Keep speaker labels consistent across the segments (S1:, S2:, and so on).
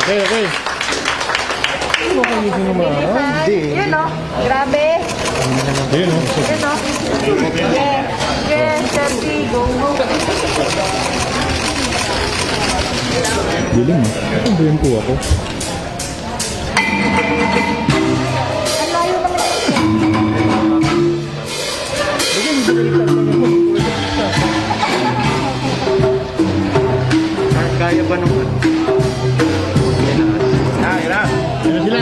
S1: Okay, okay. Ano ka nito naman? Hindi.
S2: Yun o. Grabe.
S1: Yun o.
S2: Yun o. Yes, Chelsea. Go, go.
S1: Biling mo. Ano ba yung kuha ko?
S2: Ang layo naman.
S3: Kaya ba naman? Hirap.
S1: Ano sila?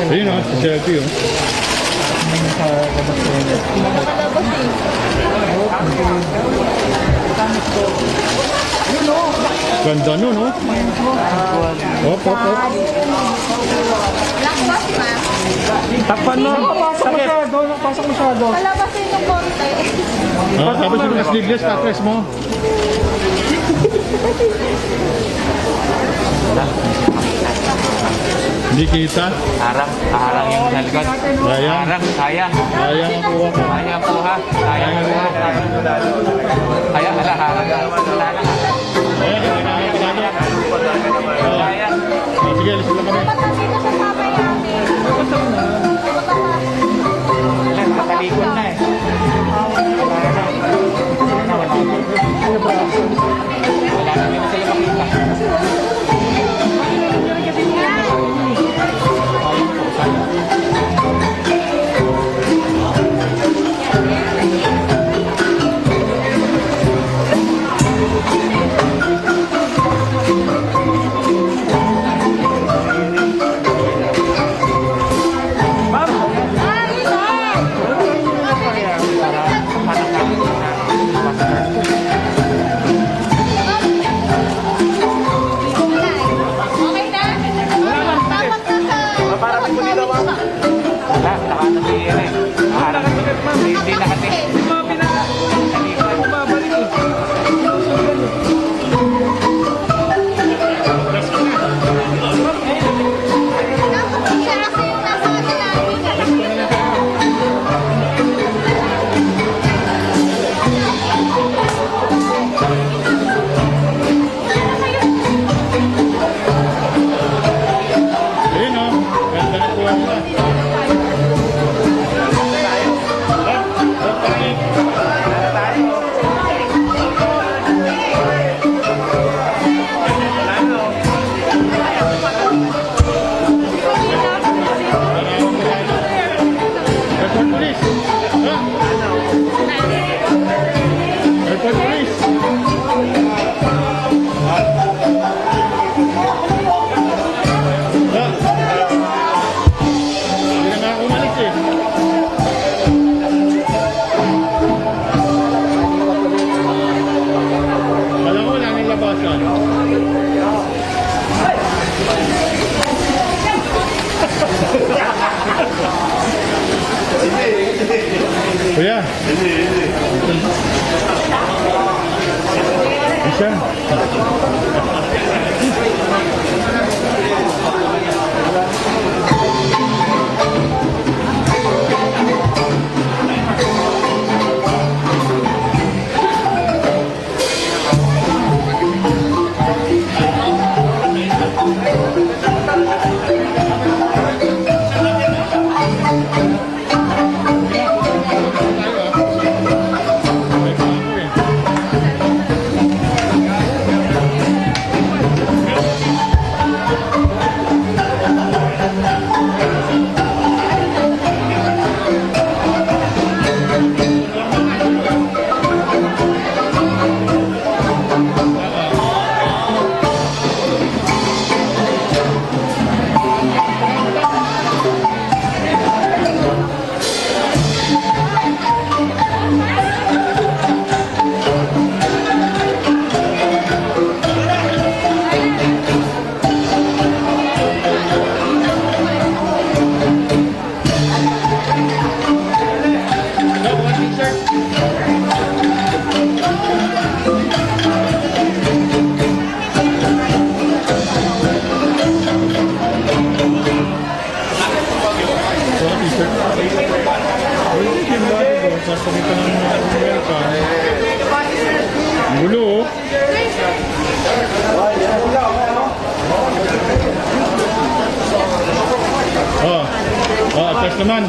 S1: Ayun o, si selfie o. Ganda nun o. Hop, hop, hop.
S3: Takpan mo. Pasok masyado.
S2: Palabasin yung konti.
S1: Tapos yung sleeveless, ka-press mo. Hindi kita.
S3: Harang yung sa likod.
S1: Sayang.
S3: Sayang.
S1: Sayang ang kuha ko.
S3: Sayang po ha. Sayang po ha. Kaya harang.
S1: Sige, alis lang kami.
S3: Nakalikod na eh. Wala namin na sila makita.
S1: Kuya. Isa. Gulo. Atas naman.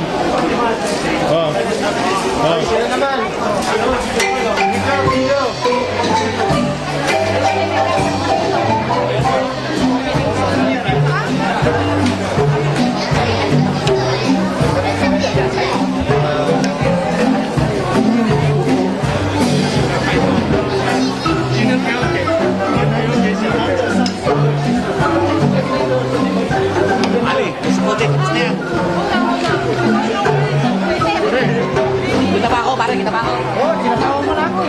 S2: Kita pa ako, pare, kita pa ako.
S1: Oh, kinakawa mo na ako.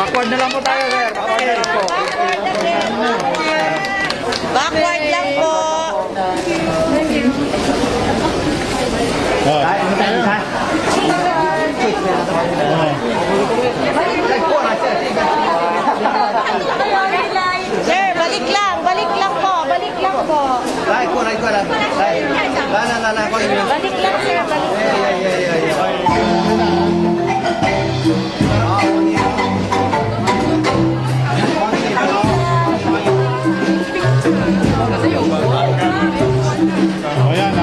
S3: Backward na lang po tayo, sir. Backward na lang po.
S2: Backward lang po. Sir, balik lang po, balik lang po. Balik lang, sir, balik lang.
S1: Ayan,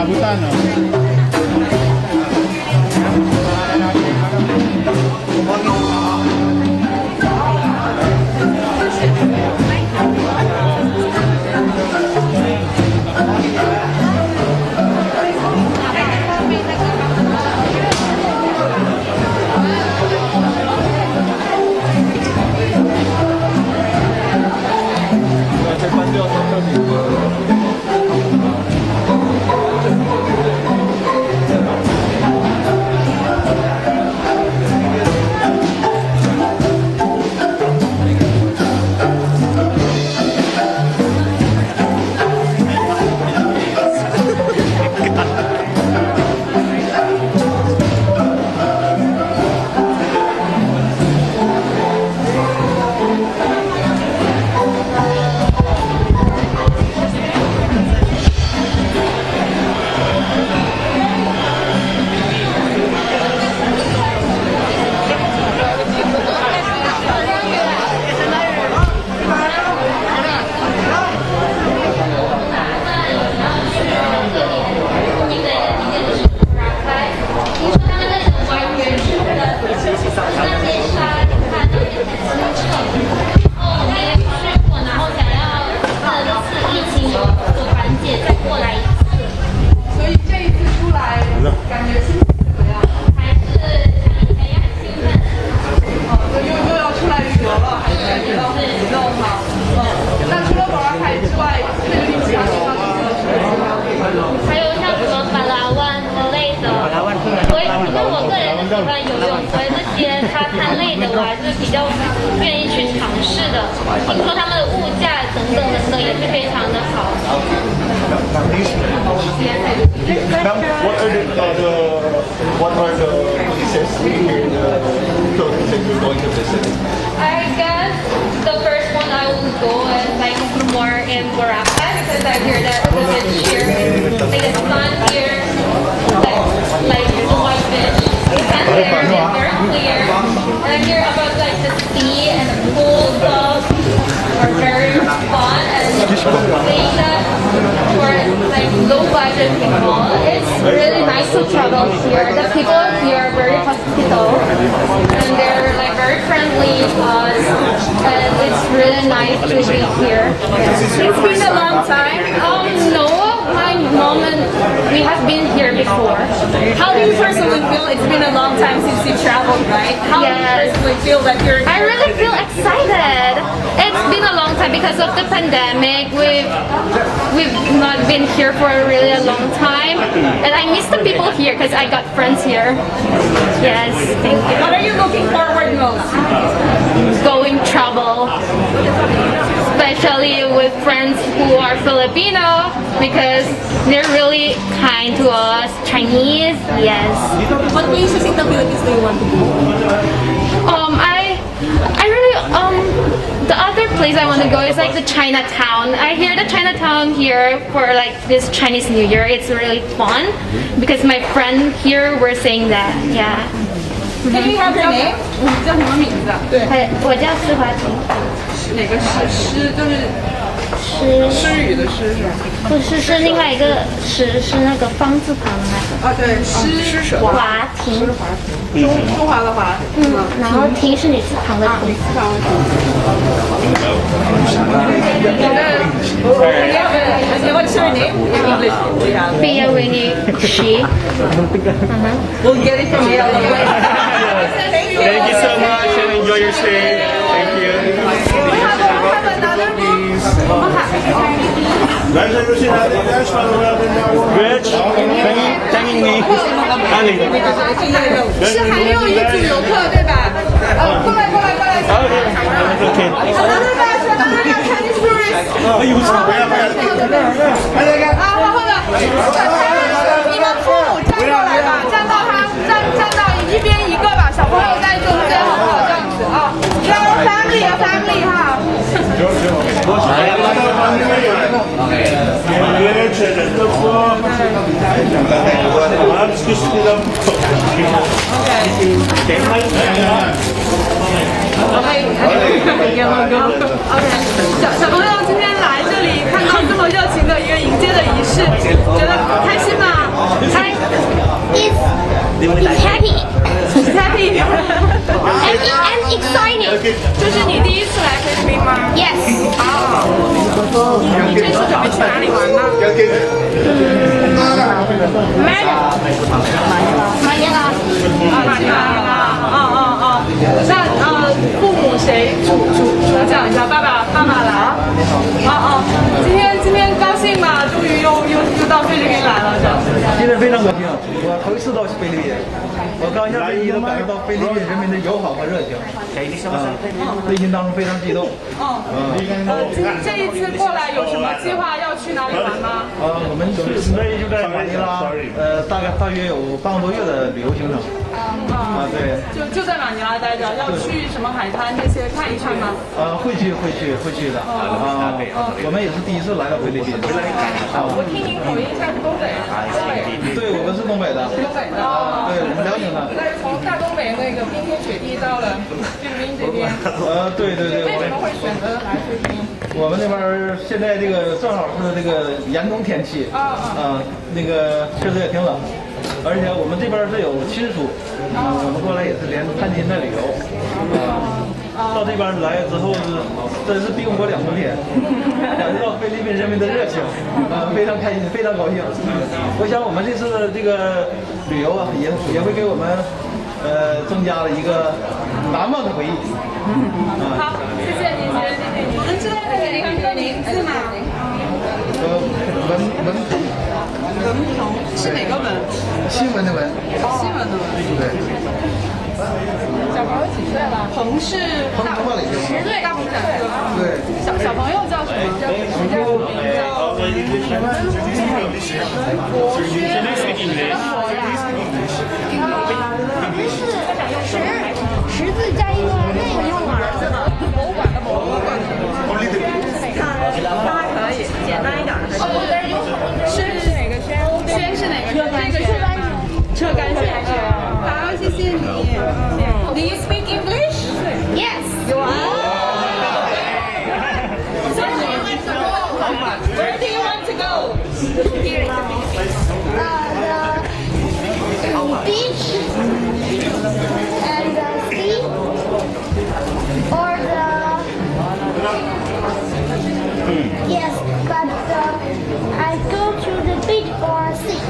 S2: 欢游泳，所以那些沙滩类的我还是比较愿意去尝试的。听说他们的物价等等也是非常的好。
S4: What are the places here in the tourist you're going to visit?
S2: I guess the first one I will go is like more in Boracay because I hear that the beach here, like the sun here, like the white fish, the sun there is very clear. And I hear about like the sea and the pools are very fun and saying that for like low budget people, it's really nice to travel here. The people here are very hospitable and they're like very friendly to us, and it's really nice to be here.
S5: It's been a long time.
S2: No, my mom and we have been here before.
S5: How do you personally feel? It's been a long time since you traveled, right? How do you
S2: Yes.
S5: personally feel that you're
S2: I really feel excited. It's been a long time because of the pandemic. We've not been here for a really long time, and I miss the people here because I got friends here. Yes, thank you.
S5: What are you looking forward most?
S2: Going travel, especially with friends who are Filipino because they're really kind to us. Chinese, yes.
S5: What places in the Philippines do you want to go?
S2: I really the other place I want to go is like the Chinatown. I hear the Chinatown here for like this Chinese New Year. It's really fun because my friend here were saying that. Yeah.
S5: Can you have your name?
S6: 你叫什么名字啊？对，
S2: 我叫施华婷。
S6: 哪个诗就是诗语的诗是吧？
S2: 不是，是另外一个诗，是那个方字旁的那个。
S6: 啊，对，诗什么？
S2: 华婷。
S6: 中华的华。
S2: 然后婷是女字旁的婷。
S5: What's your name in English?
S2: Pia Winnie She.
S5: We'll get it from you.
S4: Thank you so much and enjoy your stay. Thank you.
S5: We have another room.
S4: Rich, thanking me. Ali.
S6: 是还有一组游客对吧？过来。
S4: Okay.
S6: Another batch Chinese tourists. 然后呢？你们父母站过来吧，站到一边一个吧，小朋友在中间好不好？这样子啊。Your family 哈。小朋友今天来这里看到这么热情的一个迎接的仪式，觉得开心吗？It's
S2: happy.
S6: Happy.
S2: I'm excited.
S6: 这是你第一次来菲律宾吗？
S2: Yes.
S6: 你这次准备去哪里玩呢？
S2: 马尼拉。
S6: 马尼拉。那父母谁主讲一下？爸爸来。今天高兴吗？终于又到菲律宾来了，这样。
S7: 今天非常高兴，我头一次到菲律宾，我刚下飞机都感受到菲律宾人民的友好和热情，内心当中非常激动。
S6: 这一次过来有什么计划要去哪里玩吗？
S7: 我们准备就在马尼拉，大约有半个多月的旅游行程。对。
S6: 就在马尼拉待着，要去什么海滩这些看一看吗？
S7: 会去的。我们也是第一次来到菲律宾。
S6: 我听您口音像是东北。
S7: 对，我们是东北的。
S6: 东北的。
S7: 对，我们辽宁的。
S6: 那是从大东北那个冰天雪地到了菲律宾这边。
S7: 对。
S6: 为什么会选择来菲律宾？
S7: 我们那边现在这个正好是这个严冬天气，那个确实也挺冷，而且我们这边是有亲属，我们过来也是连探亲带旅游，到这边来之后真是冰火两重天，感觉到菲律宾人民的热情，非常开心，非常高兴。我想我们这次这个旅游也会给我们增加了一个难忘的回忆。
S6: 好，谢谢您。能知道那个一个名字吗？
S7: 文
S6: 是哪个文？
S7: 新闻的文。
S6: 新闻的文。
S7: 对。
S6: 您是大10岁大鹏展哥。对。小朋友叫什么？叫国学。
S8: 十字加一个那个用儿子的博物馆的博物馆。他可以简单一点的。
S6: 是哪个轩？轩是哪个轩？这个车干轩。好，谢谢你。Do you speak English?
S8: Yes.
S6: You are. Where do you want to go? Here in the
S8: The beach and the sea or yes, but I go to the beach or sea.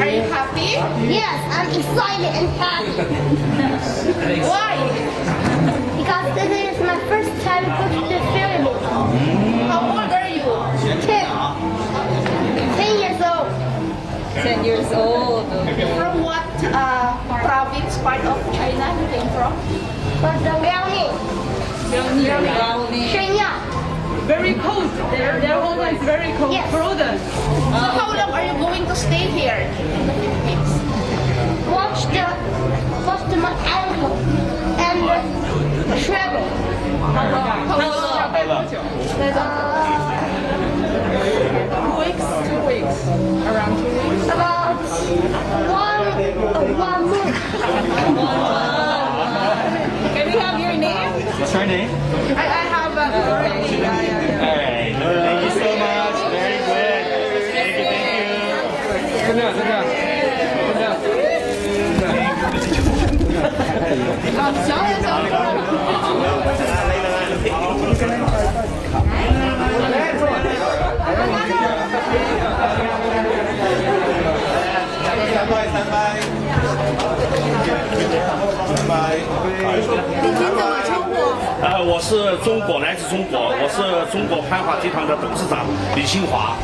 S6: Are you happy?
S8: Yes, I'm excited and happy.
S6: Why?
S8: Because this is my first time going to the Philippines.
S6: How old are you?
S8: 10 years old.
S6: 10 years old. From what province, part of China you came from?
S8: But the Liaoning, Shenyang.
S6: Very cold. Their weather is very cold.
S8: Yes.
S6: Frozen. So how long are you going to stay here in the Philippines?
S8: Watch my uncle and travel.
S6: How long? 2 weeks? 2 weeks. Around 2 weeks.
S8: About one month.
S6: Can we have your name?
S3: What's your name?
S6: I have already.
S3: Hey, thank you so much. Very good. Thank you.
S1: 真的。
S9: 我是来自中国，我是中国攀华集团的董事长李新华。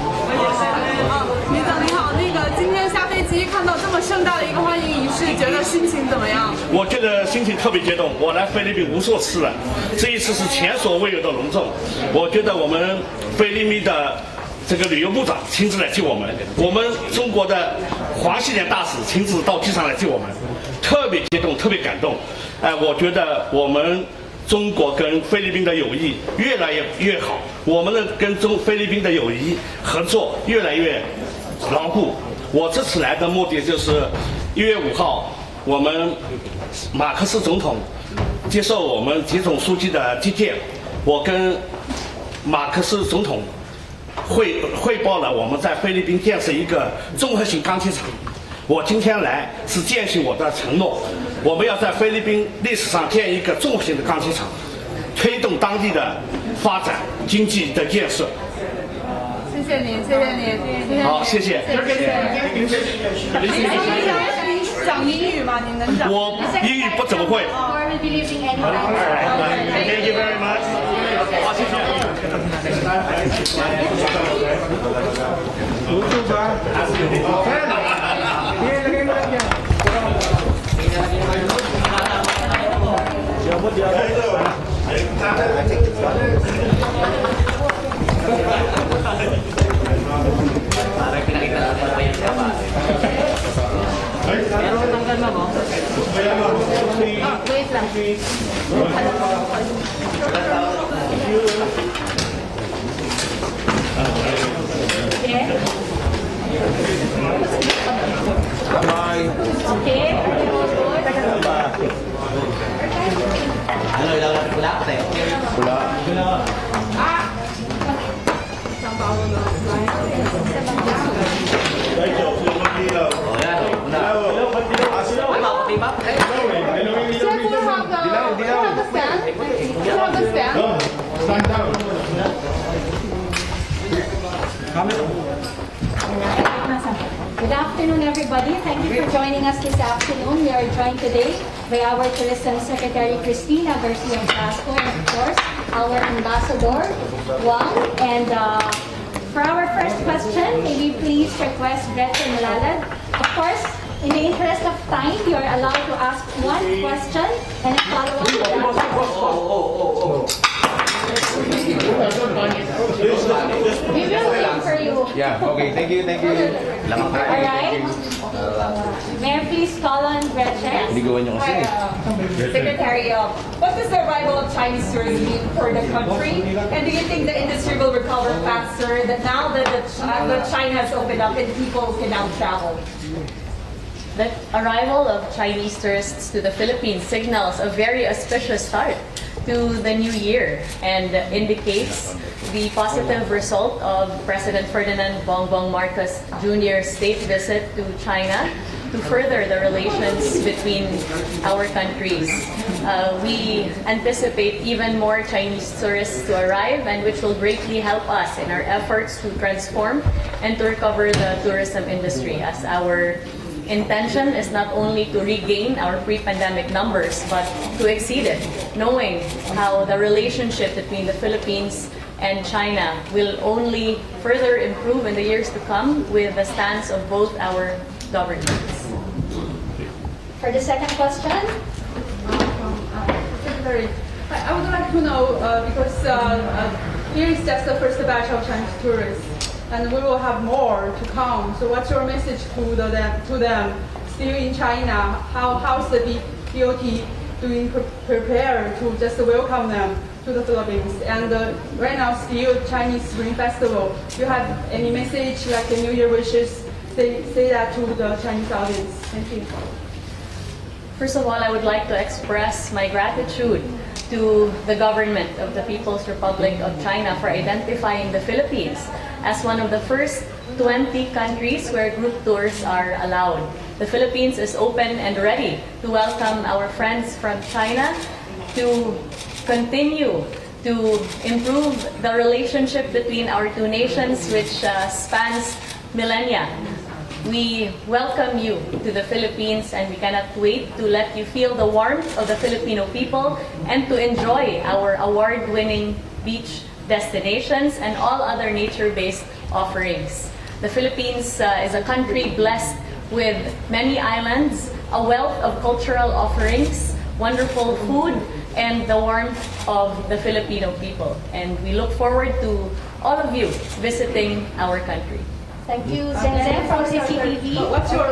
S6: 李总你好，今天下飞机看到这么盛大的一个欢迎仪式，觉得心情怎么样？
S9: 我觉得心情特别激动，我来菲律宾无数次了，这一次是前所未有的隆重。我觉得我们菲律宾的这个旅游部长亲自来接我们，我们中国的华西联大使亲自到机场来接我们，特别激动，特别感动。我觉得我们中国跟菲律宾的友谊越来越好，我们的跟菲律宾的友谊合作越来越牢固。我这次来的目的就是1月5号，我们马克思总统接受我们习总书记的接见，我跟马克思总统汇报了我们在菲律宾建设一个综合性钢铁厂。我今天来是践行我的承诺，我们要在菲律宾历史上建一个综合性的钢铁厂，推动当地的发展、经济的建设。
S6: 谢谢您，谢谢您。
S9: 好，谢谢。
S6: 讲英语吗？您能讲？
S9: 我英语不怎么会。Thank you very much。好，谢谢。
S10: Good afternoon, everybody. Thank you for joining us this afternoon. We are joined today by our Tourism Secretary, Cristina Garcia Blasco, and of course, our Ambassador, Wang. And for our first question, may we please request Gretchen Lalad. Of course, In the interest of time, you are allowed to ask one question and a follow-up to that. We will wait for you.
S3: Yeah, okay, thank you.
S10: Alright? May I please call on Gretchen?
S5: Secretary, what does the arrival of Chinese tourists mean for the country? And do you think the industry will recover faster that now that China has opened up and people can now travel?
S11: The arrival of Chinese tourists to the Philippines signals a very auspicious start to the new year and indicates the positive result of President Ferdinand Bongbong Marcos Jr.'s state visit to China to further the relations between our countries. We anticipate even more Chinese tourists to arrive, and which will greatly help us in our efforts to transform and to recover the tourism industry, as our intention is not only to regain our pre-pandemic numbers, but to exceed it, knowing how the relationship between the Philippines and China will only further improve in the years to come with the stance of both our governments.
S10: For the second question,
S6: Secretary, I would like to know, because here is just the first batch of Chinese tourists, and we will have more to come. So what's your message to them still in China? How's the BOT doing prepare to just welcome them to the Philippines? And right now still Chinese Spring Festival. Do you have any message like the New Year wishes? Say that to the Chinese audience. Thank you.
S11: First of all, I would like to express my gratitude to the government of the People's Republic of China for identifying the Philippines as one of the first 20 countries where group tours are allowed. The Philippines is open and ready to welcome our friends from China to continue to improve the relationship between our two nations, which spans millennia. We welcome you to the Philippines, and we cannot wait to let you feel the warmth of the Filipino people and to enjoy our award-winning beach destinations and all other nature-based offerings. The Philippines is a country blessed with many islands, a wealth of cultural offerings, wonderful food, and the warmth of the Filipino people. And we look forward to all of you visiting our country.
S10: thank you, Zeng Zeng from CCTV.
S6: What's your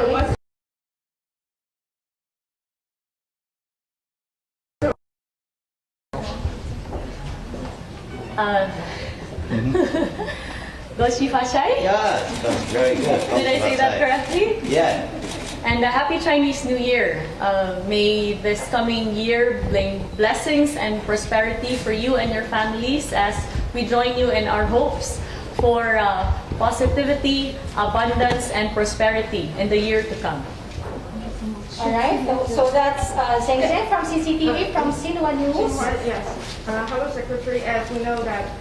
S11: Goshi Fashai?
S3: Yeah, that's very good.
S11: Did I say that correctly?
S3: Yeah.
S11: And a happy Chinese New Year. May this coming year bring blessings and prosperity for you and your families as we join you in our hopes for positivity, abundance, and prosperity in the year to come.
S10: Alright, so that's Zeng Zeng from CCTV from Sinwa News.
S12: Yes. Hello, Secretary. As we know that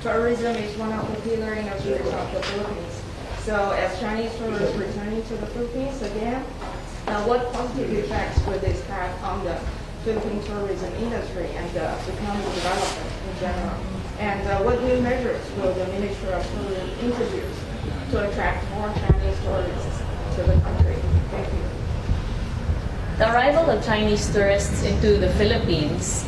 S12: tourism is one of the pillar industries of the Philippines. So as Chinese tourists returning to the Philippines again, what positive effects will this have on the Philippine tourism industry and the economic development in general? And what new measures will the Ministry of Tourism introduce to attract more Chinese tourists to the country? Thank you.
S11: The arrival of Chinese tourists into the Philippines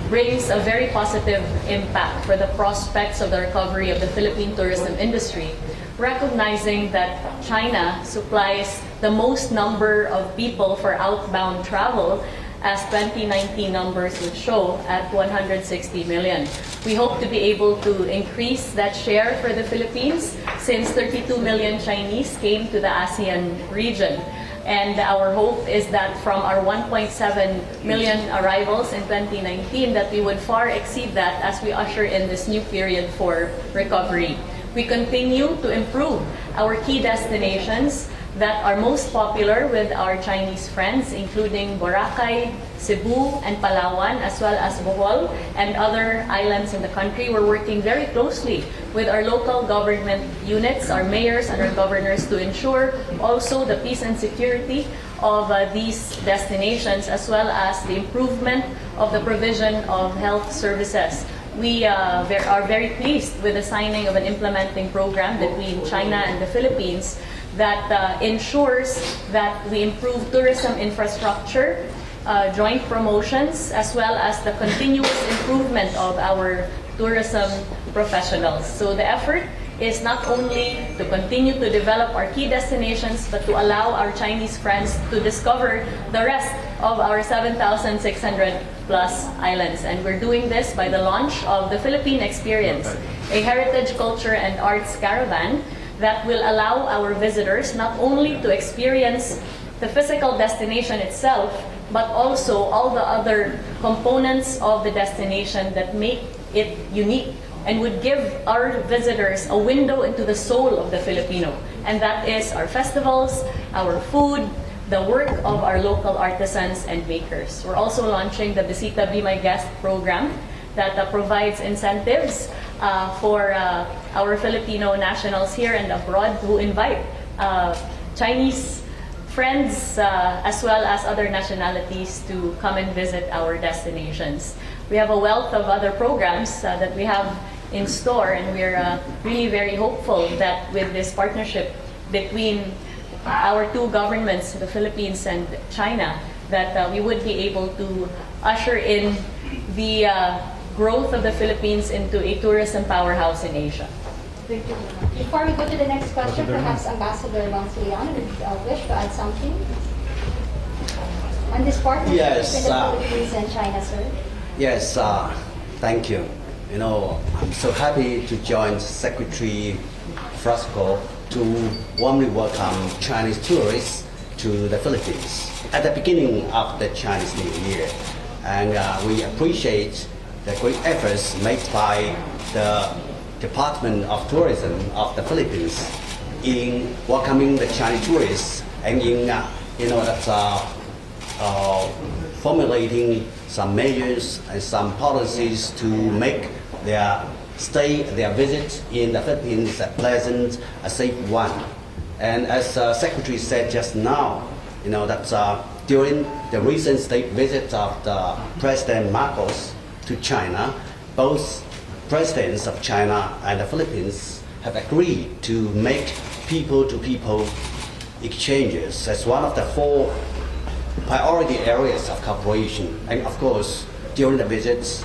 S11: brings a very positive impact for the prospects of the recovery of the Philippine tourism industry, recognizing that China supplies the most number of people for outbound travel, as 2019 numbers would show, at 160 million. We hope to be able to increase that share for the Philippines, since 32 million Chinese came to the ASEAN region. And our hope is that from our 1.7 million arrivals in 2019, that we would far exceed that as we usher in this new period for recovery. We continue to improve our key destinations that are most popular with our Chinese friends, including Boracay, Cebu, and Palawan, as well as Bohol and other islands in the country. We're working very closely with our local government units, our mayors and our governors, to ensure also the peace and security of these destinations, as well as the improvement of the provision of health services. We are very pleased with the signing of an implementing program between China and the Philippines that ensures that we improve tourism infrastructure, joint promotions, as well as the continuous improvement of our tourism professionals. So the effort is not only to continue to develop our key destinations, but to allow our Chinese friends to discover the rest of our 7,600 plus islands. And we're doing this by the launch of the Philippine Experience, a heritage, culture, and arts caravan that will allow our visitors not only to experience the physical destination itself, but also all the other components of the destination that make it unique and would give our visitors a window into the soul of the Filipino. And that is our festivals, our food, the work of our local artisans and bakers. We're also launching the Bisita Be My Guest program that provides incentives for our Filipino nationals here and abroad who invite Chinese friends as well as other nationalities to come and visit our destinations. We have a wealth of other programs that we have in store, and we're really very hopeful that with this partnership between our two governments, the Philippines and China, that we would be able to usher in the growth of the Philippines into a tourism powerhouse in Asia.
S10: Thank you. Before we go to the next question, perhaps Ambassador Leon would wish to add something on this partnership between the Philippines and China, sir.
S13: Yes, thank you. You know, I'm so happy to join Secretary Frasco to warmly welcome Chinese tourists to the Philippines at the beginning of the Chinese New Year. And we appreciate the great efforts made by the Department of Tourism of the Philippines in welcoming the Chinese tourists and in formulating some measures and some policies to make their stay, their visit in the Philippines a pleasant, a safe one. And as Secretary said just now, you know that during the recent state visit of the President Marcos to China, both presidents of China and the Philippines have agreed to make people-to-people exchanges as one of the 4 priority areas of cooperation. And of course, during the visits,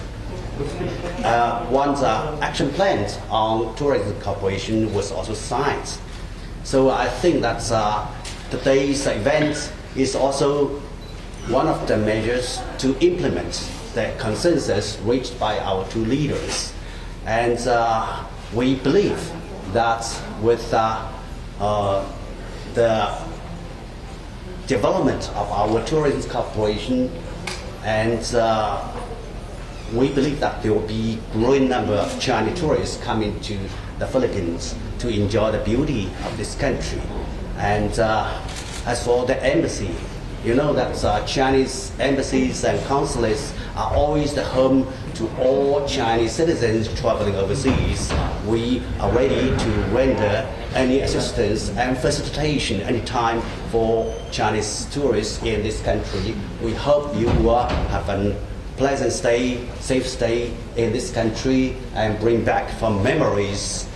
S13: one's action plan on tourism cooperation was also signed. So I think that today's event is also one of the measures to implement the consensus reached by our 2 leaders. And we believe that with the development of our tourism cooperation, and we believe that there will be a growing number of Chinese tourists coming to the Philippines to enjoy the beauty of this country. And as for the embassy, you know that Chinese embassies and consulates are always the home to all Chinese citizens traveling overseas. We are ready to render any assistance and facilitation anytime for Chinese tourists in this country. We hope you will have a pleasant stay, safe stay in this country and bring back fond memories.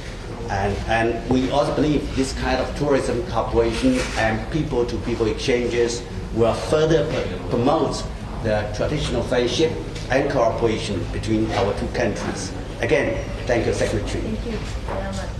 S13: And we also believe this kind of tourism cooperation and people-to-people exchanges will further promote the traditional friendship and cooperation between our 2 countries. Again, thank you, Secretary.
S10: Thank you.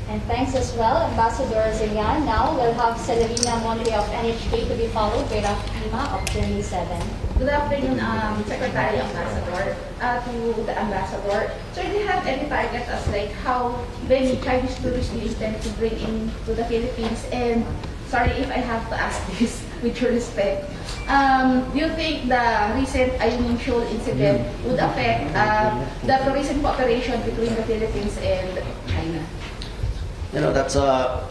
S10: And thanks as well, Ambassador Zilian. Now we'll have Celerina Monte of NHK to be followed by Rafima of Journey 7.
S12: Good afternoon, Secretary Ambassador, to the Ambassador. So do you have any target as like how many Chinese tourists do you intend to bring in to the Philippines? And sorry if I have to ask this with your respect. Do you think the recent Ayungin Shoal incident would affect the tourism cooperation between the Philippines and China?
S13: You know that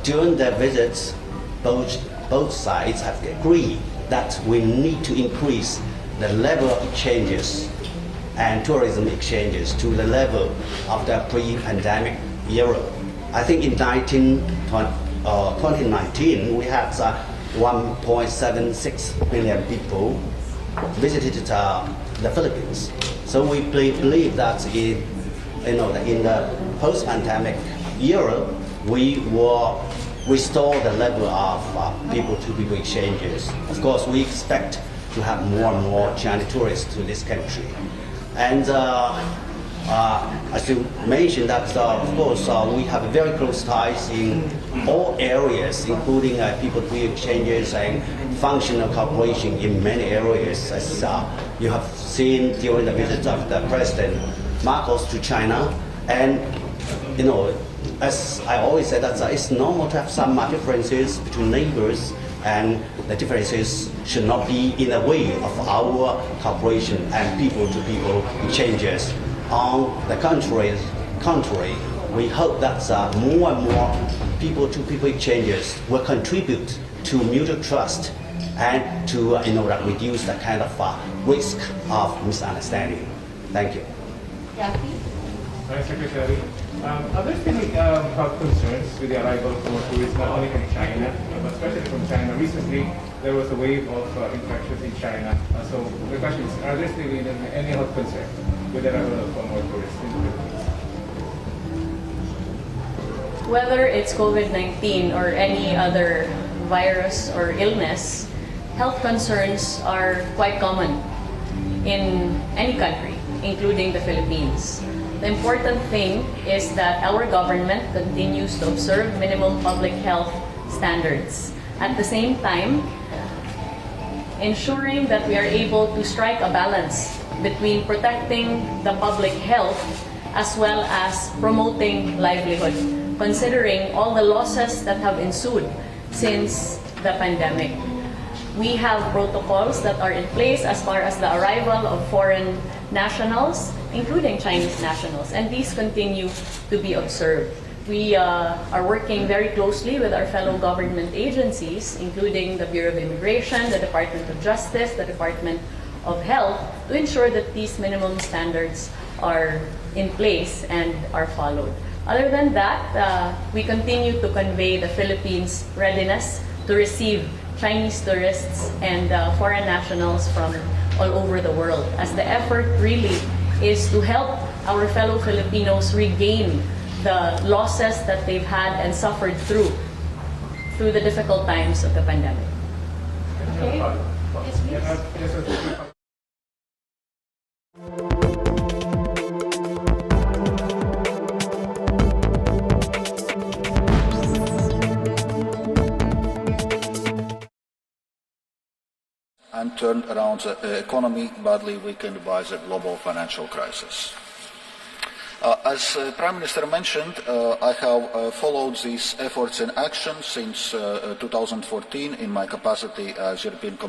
S13: during the visits, both sides have agreed that we need to increase the level of exchanges and tourism exchanges to the level of the pre-pandemic era. I think in 2019 we had 1.76 million people visited the Philippines. So we believe that in the post-pandemic era, we will restore the level of people-to-people exchanges. Of course, we expect to have more and more Chinese tourists to this country. And as you mentioned, that of course we have very close ties in all areas, including people-to-people exchanges and functional cooperation in many areas, as you have seen during the visit of the President Marcos to China. And you know, as I always say, that it's normal to have some differences between neighbors, and the differences should not be in the way of our cooperation and people-to-people exchanges. On the contrary, we hope that more and more people-to-people exchanges will contribute to mutual trust and to reduce the kind of risk of misunderstanding. Thank you.
S1: Hi, Secretary. Are there still health concerns with the arrival of more tourists, not only from China, but especially from China? Recently, there was a wave of infections in China. So the question is, are there still any health concerns with the arrival of more tourists in the Philippines?
S11: Whether it's COVID-19 or any other virus or illness, health concerns are quite common in any country, including the Philippines. The important thing is that our government continues to observe minimum public health standards. At the same time, ensuring that we are able to strike a balance between protecting the public health as well as promoting livelihood, considering all the losses that have ensued since the pandemic. We have protocols that are in place as far as the arrival of foreign nationals, including Chinese nationals, and these continue to be observed. We are working very closely with our fellow government agencies, including the Bureau of Immigration, the Department of Justice, the Department of Health, to ensure that these minimum standards are in place and are followed. Other than that, we continue to convey the Philippines' readiness to receive Chinese tourists and foreign nationals from all over the world, as the effort really is to help our fellow Filipinos regain the losses that they've had and suffered through the difficult times of the pandemic.
S6: Okay. Yes, please.
S14: And turned around the economy badly weakened by the global financial crisis. As Prime Minister mentioned, I have followed these efforts in action since 2014 in my capacity as European Commission.